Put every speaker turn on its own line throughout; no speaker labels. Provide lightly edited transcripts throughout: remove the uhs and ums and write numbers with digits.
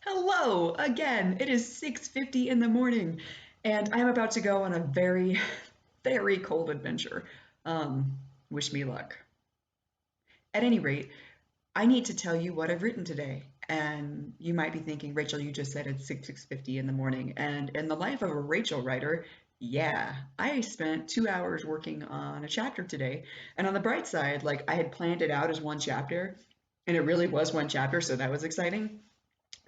Hello again. It is 6:50 in the morning, and I'm about to go on a very, very cold adventure. Wish me luck. At any rate, I need to tell you what I've written today. And you might be thinking, Rachel, you just said it's 6:50 in the morning. And in the life of a Rachel writer, yeah, I spent 2 hours working on a chapter today. And on the bright side, like I had planned it out as one chapter, and it really was one chapter, so that was exciting.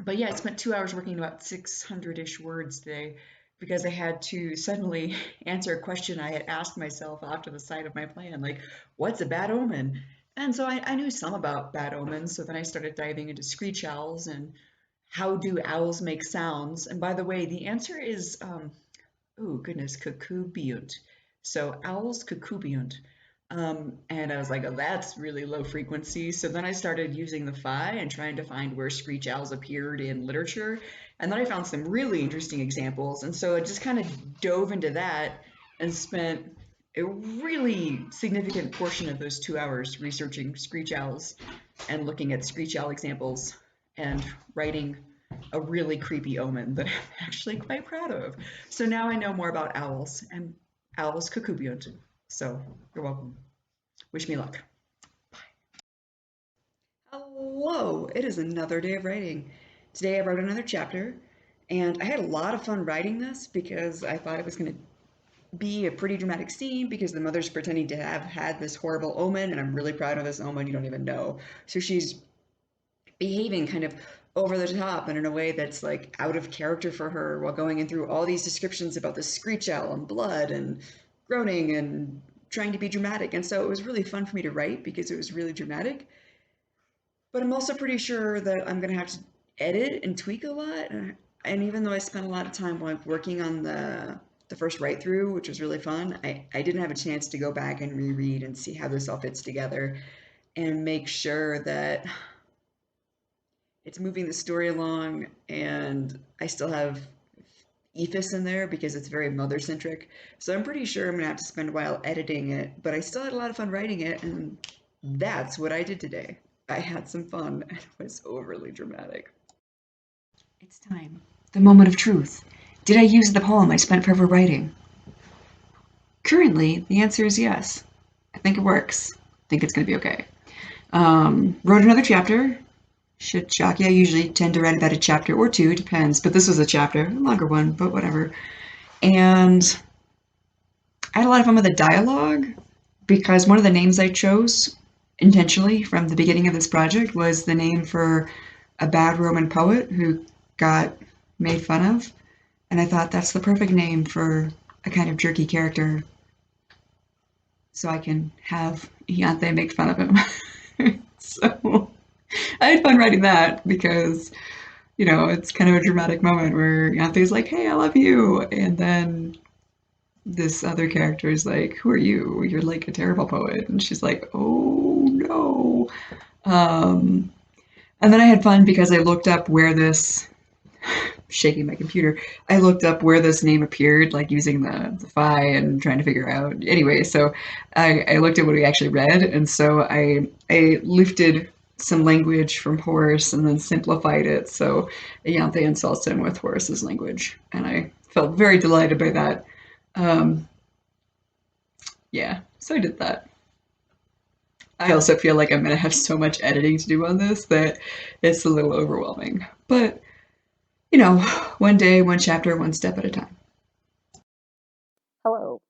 But yeah, I spent 2 hours working about 600-ish words today because I had to suddenly answer a question I had asked myself after the sight of my plan, like, what's a bad omen? And so I knew some about bad omens, so then I started diving into screech owls and how do owls make sounds? And by the way, the answer is, oh goodness, cuckoo-beunt. So owls cuckoo-beunt. And I was like, oh, that's really low frequency. So then I started using the phi and trying to find where screech owls appeared in literature. And then I found some really interesting examples. And so I just kind of dove into that and spent a really significant portion of those 2 hours researching screech owls and looking at screech owl examples and writing a really creepy omen that I'm actually quite proud of. So now I know more about owls and owls cuckoo-beunt. So you're welcome. Wish me luck. Hello! It is another day of writing. Today I wrote another chapter, and I had a lot of fun writing this because I thought it was going to be a pretty dramatic scene because the mother's pretending to have had this horrible omen, and I'm really proud of this omen you don't even know. So she's behaving kind of over the top and in a way that's like out of character for her while going in through all these descriptions about the screech owl and blood and groaning and trying to be dramatic. And so it was really fun for me to write because it was really dramatic. But I'm also pretty sure that I'm gonna have to edit and tweak a lot. And even though I spent a lot of time like working on the first write through, which was really fun, I didn't have a chance to go back and reread and see how this all fits together and make sure that it's moving the story along and I still have ethos in there because it's very mother centric. So I'm pretty sure I'm gonna have to spend a while editing it, but I still had a lot of fun writing it, and that's what I did today. I had some fun and it was overly dramatic. It's time. The moment of truth. Did I use the poem I spent forever writing? Currently, the answer is yes. I think it works. I think it's gonna be okay. Wrote another chapter. Should shock you. I usually tend to write about a chapter or two, depends. But this was a chapter, a longer one, but whatever. And I had a lot of fun with the dialogue because one of the names I chose intentionally from the beginning of this project was the name for a bad Roman poet who got made fun of. And I thought that's the perfect name for a kind of jerky character so I can have Ianthe make fun of him. So I had fun writing that because, it's kind of a dramatic moment where Ianthe's like, hey, I love you. And then this other character is like, who are you? You're like a terrible poet. And she's like, oh no. Um, and then I had fun because I looked up where this, shaking my computer, I looked up where this name appeared, like using the phi and trying to figure out. Anyway, so I looked at what we actually read. And so I lifted some language from Horace and then simplified it. So Ianthe insults him with Horace's language. And I felt very delighted by that. Um, yeah, so I did that. I also feel like I'm going to have so much editing to do on this that it's a little overwhelming. But, you know, one day, one chapter, one step at a time.
Hello.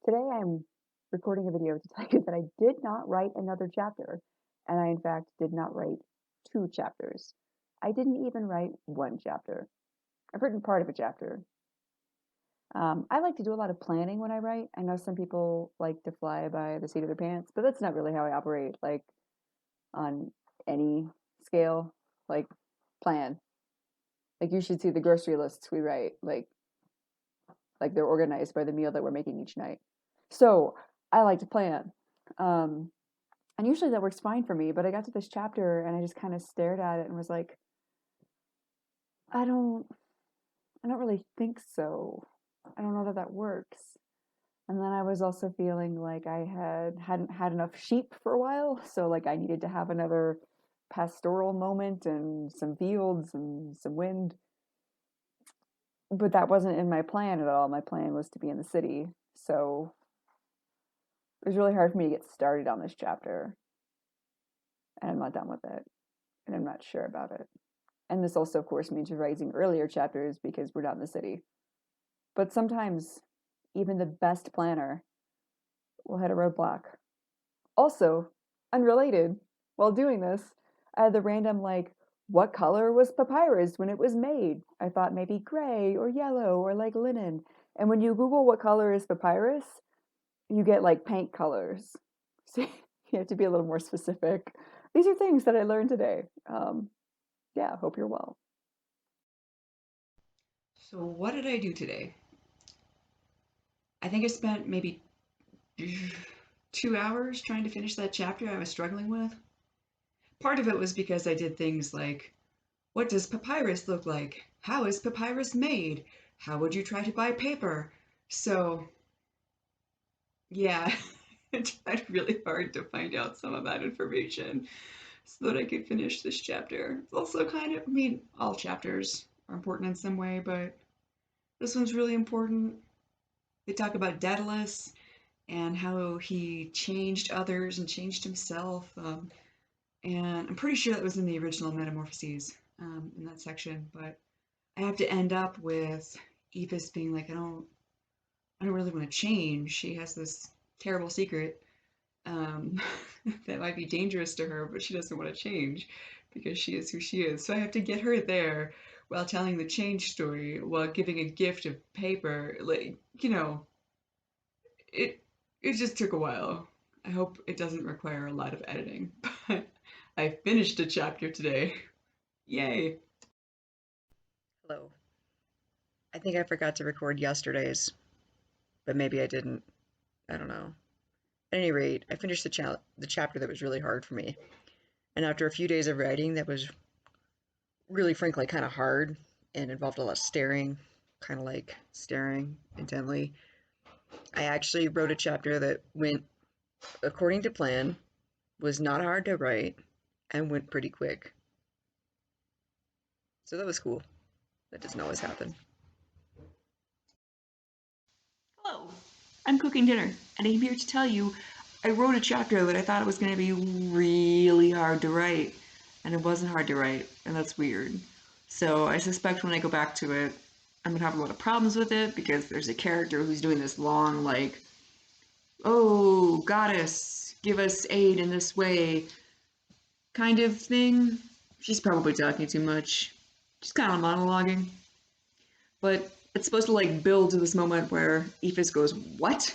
Today I'm recording a video to tell you that I did not write another chapter, and I, in fact, did not write two chapters. I didn't even write one chapter. I've written part of a chapter. I like to do a lot of planning when I write. I know some people like to fly by the seat of their pants, but that's not really how I operate, like on any scale. Like, plan. Like, you should see the grocery lists we write. Like they're organized by the meal that we're making each night. So I like to plan. Um, and usually that works fine for me, but I got to this chapter and I just kind of stared at it and was like, I don't I don't really think so. I don't know that that works. And then I was also feeling like I hadn't had enough sheep for a while, so like I needed to have another pastoral moment and some fields and some wind. But that wasn't in my plan at all. My plan was to be in the city. So it was really hard for me to get started on this chapter. And I'm not done with it. And I'm not sure about it. And this also, of course, means revising earlier chapters because we're not in the city. But sometimes even the best planner will hit a roadblock. Also, unrelated, while doing this, I had the random, like, what color was papyrus when it was made? I thought maybe gray or yellow or like linen. And when you Google what color is papyrus, you get like paint colors. So you have to be a little more specific. These are things that I learned today. Yeah, hope you're well.
So what did I do today? I think I spent maybe 2 hours trying to finish that chapter I was struggling with. Part of it was because I did things like, what does papyrus look like? How is papyrus made? How would you try to buy paper? So, yeah, I tried really hard to find out some of that information so that I could finish this chapter. It's also kind of, I mean, all chapters are important in some way, but this one's really important. They talk about Daedalus and how he changed others and changed himself. And I'm pretty sure that was in the original Metamorphoses in that section. But I have to end up with Aethys being like, I don't really want to change. She has this terrible secret um, that might be dangerous to her, but she doesn't want to change because she is who she is. So I have to get her there while telling the change story, while giving a gift of paper. Like, it it just took a while. I hope it doesn't require a lot of editing, but I finished a chapter today. Yay! Hello. I think I forgot to record yesterday's, but maybe I didn't. I don't know. At any rate, I finished the chapter that was really hard for me. And after a few days of writing that was really frankly kind of hard and involved a lot of staring, kind of like staring intently, I actually wrote a chapter that went according to plan, was not hard to write, and went pretty quick. So that was cool. That doesn't always happen. Hello, I'm cooking dinner, and I'm here to tell you I wrote a chapter that I thought it was going to be really hard to write, and it wasn't hard to write, and that's weird. So I suspect when I go back to it, I'm going to have a lot of problems with it because there's a character who's doing this long, like, oh, goddess, give us aid in this way kind of thing. She's probably talking too much. She's kind of monologuing. But it's supposed to like build to this moment where Aethys goes, what?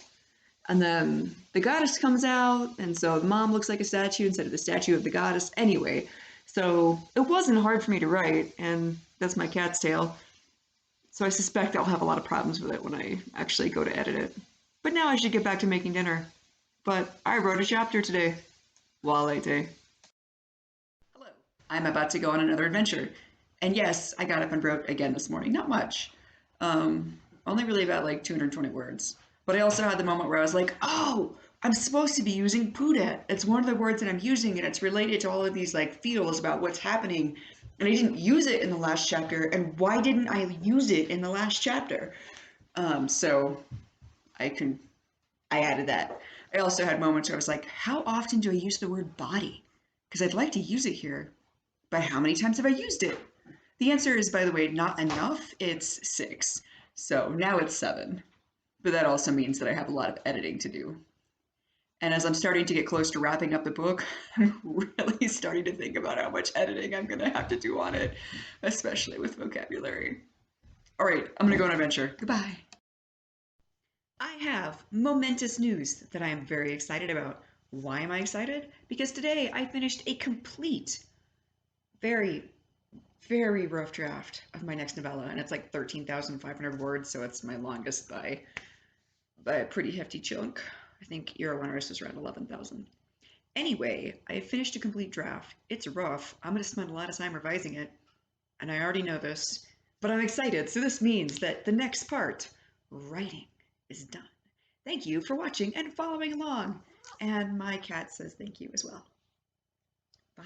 And then the goddess comes out, and so the mom looks like a statue instead of the statue of the goddess. Anyway, so it wasn't hard for me to write, and that's my cat's tail. So I suspect I'll have a lot of problems with it when I actually go to edit it. But now I should get back to making dinner. But I wrote a chapter today. Walete. Hello. I'm about to go on another adventure. And yes, I got up and wrote again this morning. Not much. Only really about like 220 words. But I also had the moment where I was like, oh, I'm supposed to be using pudet. It's one of the words that I'm using, and it's related to all of these like feels about what's happening. And I didn't use it in the last chapter. And why didn't I use it in the last chapter? So I can I added that. I also had moments where I was like, how often do I use the word body? Because I'd like to use it here, but how many times have I used it? The answer is, by the way, not enough. It's 6. So now it's 7. But that also means that I have a lot of editing to do. And as I'm starting to get close to wrapping up the book, I'm really starting to think about how much editing I'm going to have to do on it, especially with vocabulary. All right, I'm going to go on an adventure. Goodbye. I have momentous news that I am very excited about. Why am I excited? Because today I finished a complete, very, very rough draft of my next novella, and it's like 13,500 words, so it's my longest by a pretty hefty chunk. I think Eero Winters was around 11,000. Anyway, I finished a complete draft. It's rough. I'm going to spend a lot of time revising it, and I already know this, but I'm excited. So this means that the next part, writing, is done. Thank you for watching and following along. And my cat says thank you as well. Bye.